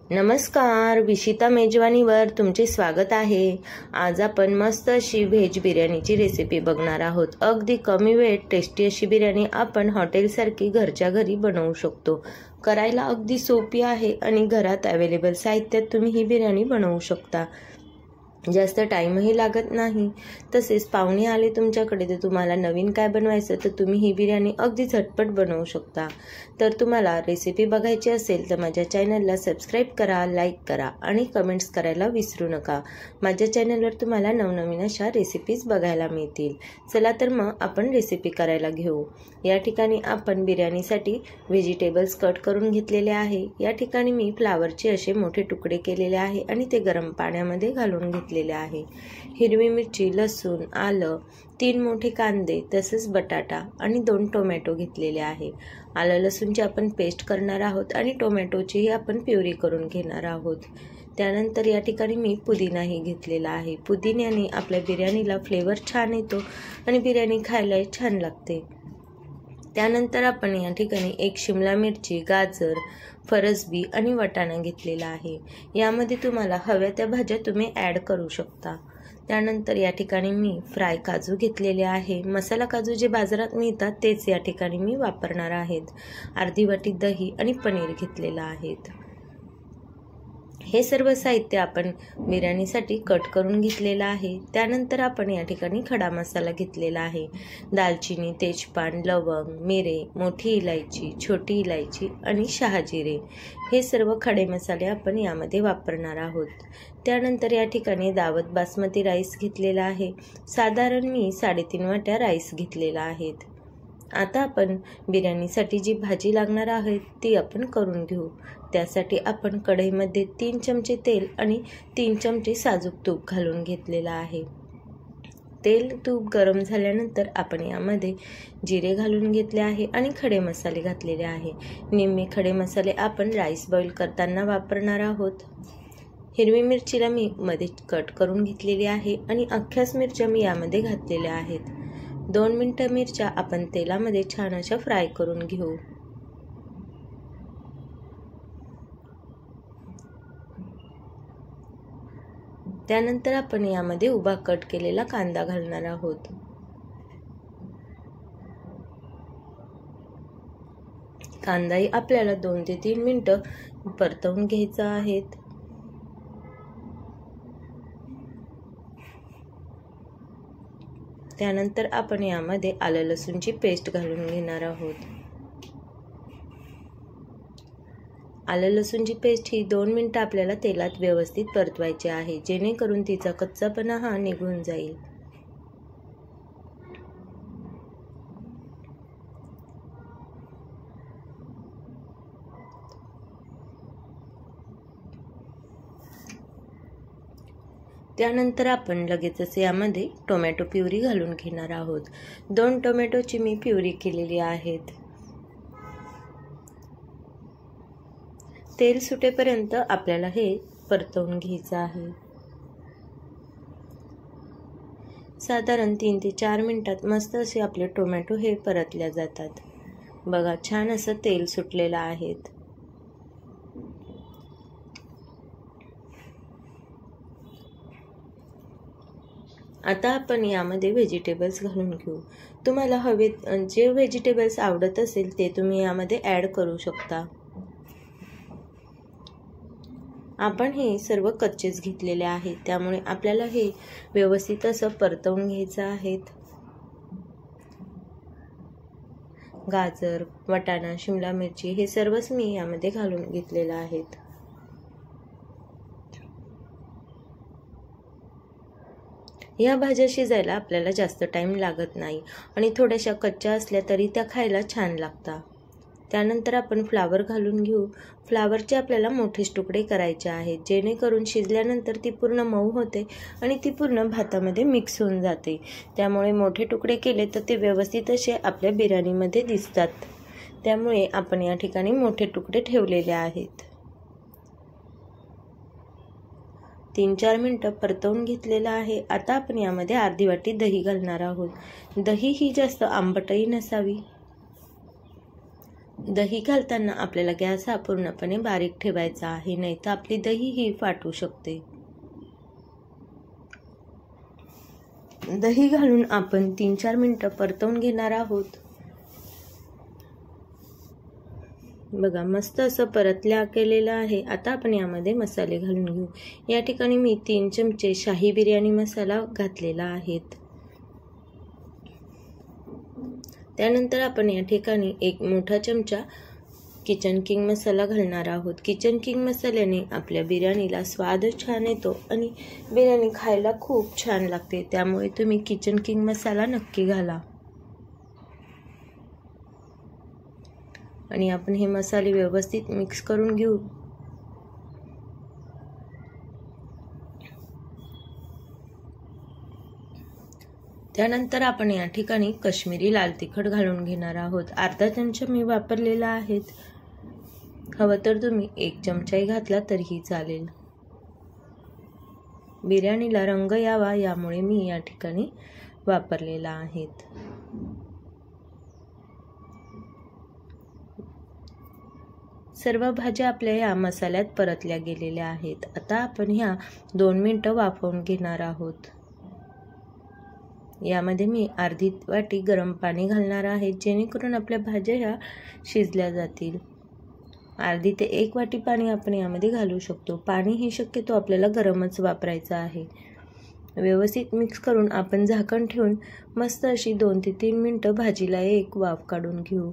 नमस्कार, विशिता मेजवानीवर तुमचे स्वागत आहे। आज आपण मस्त अशी व्हेज बिर्याणीची रेसिपी बघणार आहोत। अगदी कमी वेळेत टेस्टी अशी बिर्याणी आपण हॉटेलसारखी घरच्या घरी बनवू शकतो। करायला अगदी सोपी आहे आणि घरात अवेलेबल साहित्यात तुम्ही ही बिर्याणी बनवू शकता। जास्त टाइमही लागत नाही। तसेच पाहुणे आले तुमच्याकडे तर तुम्हाला नवीन काय बनवायचं तर तुम्ही ही बिर्याणी अगदी झटपट बनवू शकता। तर तुम्हाला रेसिपी बघायची असेल तर माझ्या चॅनलला सबस्क्राइब करा, लाईक करा आणि कमेंट्स करायला विसरू नका। माझ्या चॅनलवर तुम्हाला नवनवीन अशा रेसिपीज बघायला मिळतील। चला तर मग आपण रेसिपी करायला घेऊ। या ठिकाणी आपण बिर्याणीसाठी व्हेजिटेबल्स कट करून घेतलेले आहे। या ठिकाणी मी फ्लावरचे असे मोठे तुकडे केलेले आहे आणि ते गरम पाण्यामध्ये घालून घेतलेले आहे। हिरवी मिरची, लसूण, आलं, 3 मोठे कांदे, तसेच बटाटा आणि 2 टोमॅटो घेतलेले आहे। आलं लसूणची आपण पेस्ट करणार आहोत आणि टोमॅटोचीही आपण प्युरी करून घेणार आहोत। त्यानंतर या ठिकाणी मी पुदिनाही घेतलेला आहे। पुदिन्याने आपल्या बिर्याणीला फ्लेवर छान येतो आणि बिर्याणी खायला छान लागते। त्यानंतर आपण या ठिकाणी 1 शिमला मिरची, गाजर, फरसबी आणि वाटाणा घेतलेला आहे। यामध्ये तुम्हाला हव्या त्या भाज्या तुम्ही ॲड करू शकता। त्यानंतर या ठिकाणी मी फ्राय काजू घेतलेले आहे। मसाला काजू जे बाजारात मिळतात तेच या ठिकाणी मी वापरणार आहेत। अर्धी वाटी दही आणि पनीर घेतलेलं आहे। हे सर्व साहित्य आपण बिर्याणीसाठी कट करून घेतलेलं आहे। त्यानंतर आपण या ठिकाणी खडा मसाला घेतलेला आहे। दालचिनी, तेजपान, लवंग, मिरे, मोठी इलायची, छोटी इलायची आणि शहाजिरे हे सर्व खडे मसाले आपण यामध्ये वापरणार आहोत। त्यानंतर या ठिकाणी दावत बासमती राईस घेतलेला आहे। साधारण मी 3.5 वाट्या राईस घेतलेला आहे। आता आपण बिर्याणीसाठी जी भाजी लागणार आहे ती आपण करून घेऊ। त्यासाठी आपण कढईमध्ये 3 चमचे तेल आणि 3 चमचे साजूक तूप घालून घेतलेला आहे। तेल तूप गरम झाल्यानंतर आपण यामध्ये जिरे घालून घेतले आहे आणि खडे मसाले घातलेले आहे। निम्मे खडे मसाले आपण राईस बॉईल करताना वापरणार आहोत। हिरवी मिरचीला मी मध्ये कट करून घेतलेली आहे आणि अख्ख्याच मिरच्या मी यामध्ये घातलेल्या आहेत। 2 मिनिटं मिरच्या आपण तेलामध्ये छान अशा फ्राय करून घेऊ। त्यानंतर आपण यामध्ये उभा कट केलेला कांदा घालणार आहोत। कांदाही आपल्याला 2 ते 3 मिनिटं परतवून घ्यायचा आहे। त्यानंतर आपण यामध्ये आलं लसूणची पेस्ट घालून घेणार आहोत। आलं लसूणची पेस्ट ही 2 मिनिटं आपल्याला तेलात व्यवस्थित परतवायची आहे, जेणेकरून तिचा कच्चापणा हा निघून जाईल। त्यानंतर आपण लगेचच यामध्ये टोमॅटो प्युरी घालून घेणार आहोत। 2 टोमॅटोची मी प्युरी केलेली आहे। तेल सुटेपर्यंत आपल्याला हे परतवून घ्यायचं आहे। साधारण 3 ते 4 मिनिटात मस्त असे आपले टोमॅटो हे परतल्या जातात। बघा, छान असं तेल सुटलेलं आहे। आता आपण यामध्ये व्हेजिटेबल्स घालून घेऊ। तुम्हाला हवे जे व्हेजिटेबल्स आवडत असेल ते तुम्ही यामध्ये ॲड करू शकता। आपण हे सर्व कच्चेच घेतलेले आहेत, त्यामुळे आपल्याला हे व्यवस्थित असं परतवून घ्यायचं आहे। गाजर, वाटाणा, शिमला मिरची हे सर्वच मी यामध्ये घालून घेतलेलं आहे। या भाज्या शिजायला आपल्याला जास्त टाइम लागत नाही आणि थोड्याशा कच्च्या असल्या तरी त्या खायला छान लागतात। त्यानंतर आपण फ्लावर घालून घेऊ। फ्लावरचे आपल्याला मोठेच तुकडे करायचे आहेत, जेणेकरून शिजल्यानंतर ती पूर्ण मऊ होते आणि ती पूर्ण भातामध्ये मिक्स होऊन जाते। त्यामुळे मोठे तुकडे केले तर ते व्यवस्थित असे आपल्या बिर्याणीमध्ये दिसतात। त्यामुळे आपण या ठिकाणी मोठे तुकडे ठेवलेले आहेत। 3-4 मिनिटं परतवून घेतलेलं आहे। आता आपण यामध्ये अर्धी वाटी दही घालणार आहोत। दही ही जास्त आंबटही नसावी। दही घालताना आपल्याला गॅस हा पूर्णपणे बारीक ठेवायचा आहे, नाही तर आपली दही ही फाटू शकते. दही घालून आपण 3-4 मिनिटं परतवून घेणार आहोत. बघा मस्त असं परतल्या केलेलं आहे. आता आपण यामध्ये मसाले घालून घेऊ. या ठिकाणी मी 3 चमचे शाही बिर्याणी मसाला घातलेला आहेत. त्यानंतर आपण या ठिकाणी 1 मोठा चमचा किचन किंग मसाला घालणार आहोत. किचन किंग मसाल्याने आपल्या बिर्याणीला स्वाद छान येतो आणि बिर्याणी खायला खूप छान लागते. त्यामुळे तुम्ही किचन किंग मसाला नक्की घाला. आणि आपण हे मसाले व्यवस्थित मिक्स करून घेऊ. त्यानंतर आपण या ठिकाणी काश्मीरी लाल तिखट घालून घेणार आहोत. अर्धा चमचा मी वापरलेला आहे. हवं तर तुम्ही 1 चमचाही घातला तरीही चालेल. बिर्याणीला रंग यावा यामुळे मी या ठिकाणी वापरलेला आहे. सर्व भाज्या आपल्या या मसाल्यात परतल्या गेलेल्या आहेत. आता आपण ह्या 2 मिनिटं वाफवून घेणार आहोत. यामध्ये मी अर्धी वाटी गरम पाणी घालणार आहे, जेणेकरून आपल्या भाज्या ह्या शिजल्या जातील. अर्धी ते 1 वाटी पाणी आपण यामध्ये घालू शकतो. पाणी हे शक्यतो आपल्याला गरमच वापरायचं आहे. व्यवस्थित मिक्स करून आपण झाकण ठेवून मस्त अशी 2 ते 3 मिनिटं भाजीला एक वाफ काढून घेऊ.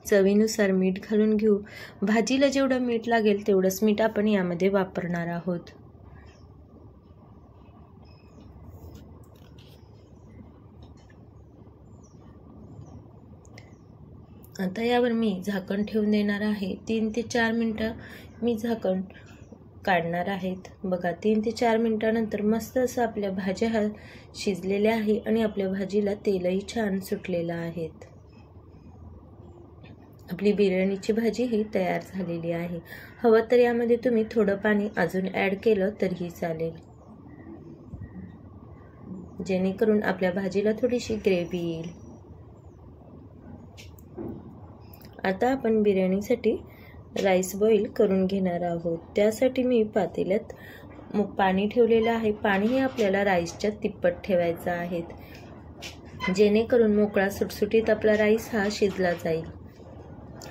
चवीनुसार मीठ घालून घेऊ. भाजीला जेवढं मीठ लागेल तेवढंच मीठ आपण यामध्ये वापरणार आहोत. आता यावर मी झाकण ठेवून देणार आहे. 3 ते 4 मिनिटं मी झाकण काढणार आहेत. बघा 3 ते 4 मिनिटानंतर मस्त असं आपल्या भाज्या शिजलेल्या आहे आणि आपल्या भाजीला तेलही छान सुटलेलं आहे. आपली बिर्याणीची भाजी ही तयार झालेली आहे. हवं तर यामध्ये तुम्ही थोडं पाणी अजून ॲड केलं तरीही चालेल, जेणेकरून आपल्या भाजीला थोडीशी ग्रेव्ही येईल. आता आपण बिर्याणीसाठी राईस बॉईल करून घेणार आहोत. त्यासाठी मी पातेल्यात पाणी ठेवलेलं आहे. पाणी हे आपल्याला राईसच्या तिप्पट ठेवायचं आहे, जेणेकरून मोकळा सुटसुटीत आपला राईस हा शिजला जाईल.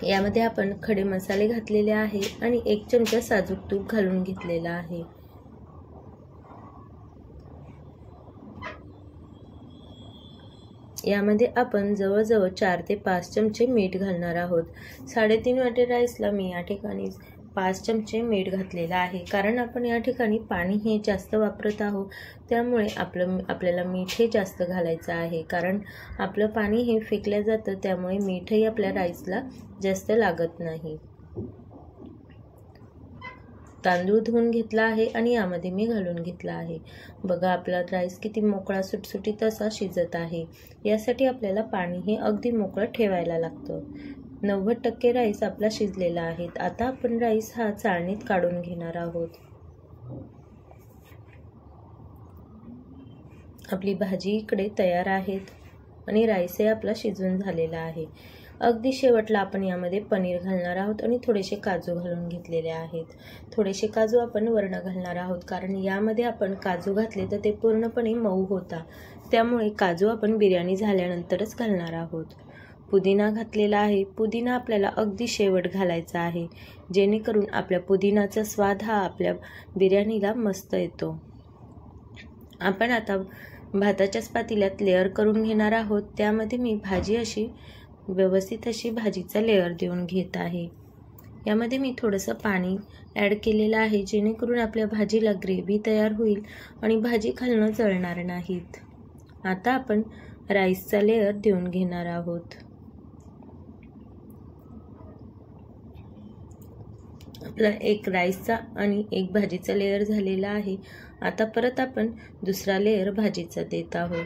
यामध्ये आपण खडे मसाले घातलेले आहे आणि 1 चमचा साजूक तूप घालून घेतलेला आहे. यामध्ये आपण जवळजवळ 4 ते 5 चमचे मीठ घालणार आहोत. 3.5 वाटी राईसला मी या ठिकाणी 5 चमचे मीठ घातलेलं आहे, कारण आपण या ठिकाणी पाणी हे जास्त वापरत आहोत. त्यामुळे आपल्याला मीठ हे जास्त घालायचं आहे, कारण आपलं पाणी हे फेकलं जातं. त्यामुळे मीठही आपल्या राईसला जास्त लागत नाही. तांदूळ धुवून घेतला आहे आणि यामध्ये मी घालून घेतला आहे. बघा आपला राईस किती मोकळा सुटसुटीत असा शिजत आहे. यासाठी आपल्याला पाणी हे अगदी मोकळं ठेवायला लागतं. 90% राईस आपला शिजलेला आहे. आता आपण राईस हा चाळणीत काढून घेणार आहोत. आपली भाजी इकडे तयार आहे आणि राईसही आपला शिजून झालेला आहे. अगदी शेवटला आपण यामध्ये पनीर घालणार आहोत आणि थोडेसे काजू घालून घेतलेले आहेत. थोडेसे काजू आपण वरनं घालणार आहोत, कारण यामध्ये आपण काजू घातले तर ते पूर्णपणे मऊ होता. त्यामुळे काजू आपण बिर्याणी झाल्यानंतरच घालणार आहोत. पुदिना घातलेला आहे. पुदिना आपल्याला अगदी शेवट घालायचा आहे, जेणेकरून आपल्या पुदिनाचा स्वाद हा आपल्या बिर्याणीला मस्त येतो. आपण आता भाताच्याच पातेल्यात लेअर करून घेणार आहोत. त्यामध्ये मी भाजी अशी व्यवस्थित अशी भाजीचा लेअर देऊन घेत आहे. यामध्ये मी थोडंसं पाणी ॲड केलेलं आहे, जेणेकरून आपल्या भाजीला ग्रेव्ही तयार होईल आणि भाजी खालनं जळणार नाहीत. आता आपण राईसचा लेअर देऊन घेणार आहोत. आपला एक राईसचा आणि एक भाजीचा लेअर झालेला आहे. आता परत आपण दुसरा लेअर भाजीचा देत आहोत.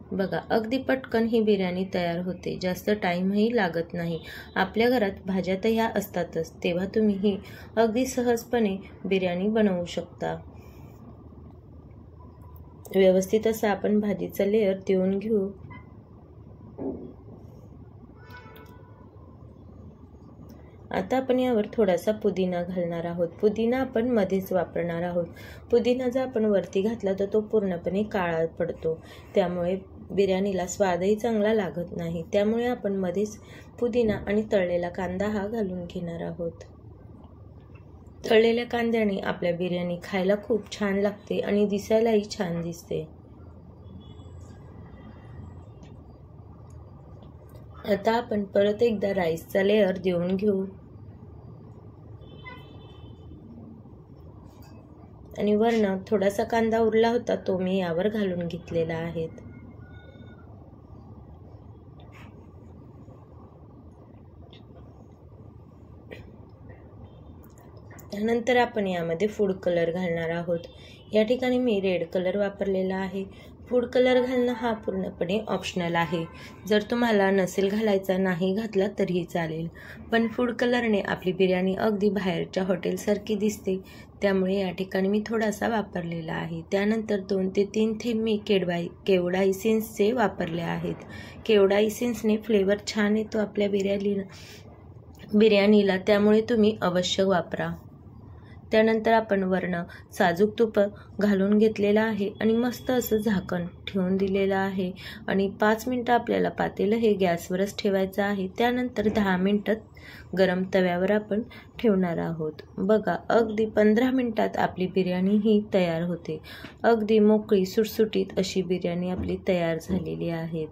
बघा अगदी पटकन ही बिर्याणी तयार होते. जास्त टाईमही लागत नाही. आपल्या घरात भाज्या तर ह्या असतातच, तेव्हा तुम्ही ही अगदी सहजपणे बिर्याणी बनवू शकता. व्यवस्थित असं आपण भाजीचा लेअर देऊन घेऊ. आता आपण यावर थोडासा पुदिना घालणार आहोत। पुदिना आपण मध्येच वापरणार आहोत। पुदिना जर आपण वरती घातला तर तो पूर्णपणे काळा पडतो, त्यामुळे बिर्याणीला स्वादही चांगला लागत नाही। त्यामुळे आपण मध्येच पुदिना आणि तळलेला कांदा हा घालून घेणार आहोत। तळलेल्या कांद्याने आपल्या बिर्याणी खायला खूप छान लागते आणि दिसायलाही छान दिसते। आता आपण परत एकदा राईसचा लेयर देऊन घेऊ आणि वरनं थोडासा कांदा उरला होता तो मी यावर घालून घेतलेला आहे। त्यानंतर आपण यामध्ये फूड कलर घालणार आहोत। या ठिकाणी मी रेड कलर वापरलेला आहे। फूड कलर घालणं हा पूर्णपणे ऑप्शनल आहे। जर तुम्हाला नसेल घालायचा नाही घातला तरीही चालेल, पण फूड कलरने आपली बिर्याणी अगदी बाहेरच्या हॉटेलसारखी दिसते, त्यामुळे या ठिकाणी मी थोडासा वापरलेला आहे। त्यानंतर 2 ते 3 थेंब मी केवडा इसेन्सचे वापरले आहेत। केवडा इसेन्सने फ्लेवर छान येतो आपल्या बिर्याणीला, त्यामुळे तुम्ही अवश्य वापरा। त्यानंतर आपण वरनं साजूक तूप घालून घेतलेला आहे आणि मस्त असं झाकण ठेवून दिलेलं आहे आणि 5 मिनिटं आपल्याला पातेलं हे गॅसवरच ठेवायचं आहे। त्यानंतर 10 मिनिटं गरम तव्यावर आपण ठेवणार आहोत। बघा, अगदी 15 मिनिटात आपली बिर्याणी ही तयार होते। अगदी मोकळी सुटसुटीत अशी बिर्याणी आपली तयार झालेली आहे।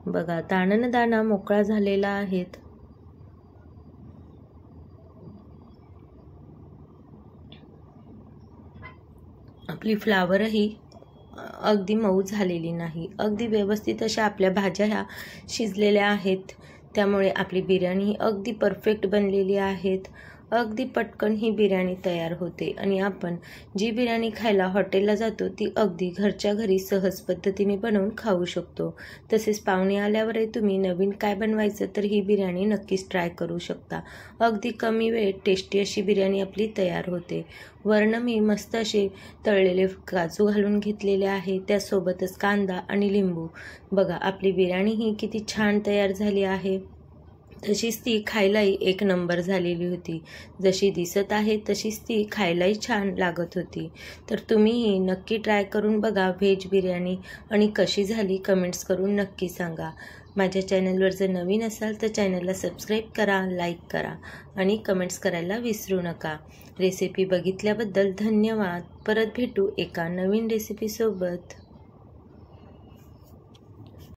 बघा, दाणा दाणा मोकळा झालेला आहे। आपली फ्लावरही अगदी मऊ झालेली नाही, अगदी व्यवस्थित अशा आपल्या भाज्या ह्या शिजलेल्या आहेत, त्यामुळे आपली बिर्याणी ही अगदी परफेक्ट बनलेली आहे। अगदी पटकन ही बिर्याणी तयार होते आणि आपण जी बिर्याणी खायला हॉटेलला जातो ती अगदी घरच्या घरी सहज पद्धतीने बनवून खाऊ शकतो। तसेच पाहुणे आल्यावरही तुम्ही नवीन काय बनवायचं तर ही बिर्याणी नक्कीच ट्राय करू शकता। अगदी कमी वेळेत टेस्टी अशी बिर्याणी आपली तयार होते। वरनं मी मस्त असे तळलेले काजू घालून घेतलेले आहे, त्यासोबतच कांदा आणि लिंबू। बघा, आपली बिर्याणी ही किती छान तयार झाली आहे। तशीच ती खायलाही एक नंबर झालेली होती। जशी दिसत आहे तशीच ती खायलाही छान लागत होती। तर तुम्हीही नक्की ट्राय करून बघा व्हेज बिर्याणी आणि कशी झाली कमेंट्स करून नक्की सांगा। माझ्या चॅनलवर जर नवीन असाल तर चॅनलला सबस्क्राईब करा, लाईक करा आणि कमेंट्स करायला विसरू नका। रेसिपी बघितल्याबद्दल धन्यवाद। परत भेटू एका नवीन रेसिपीसोबत।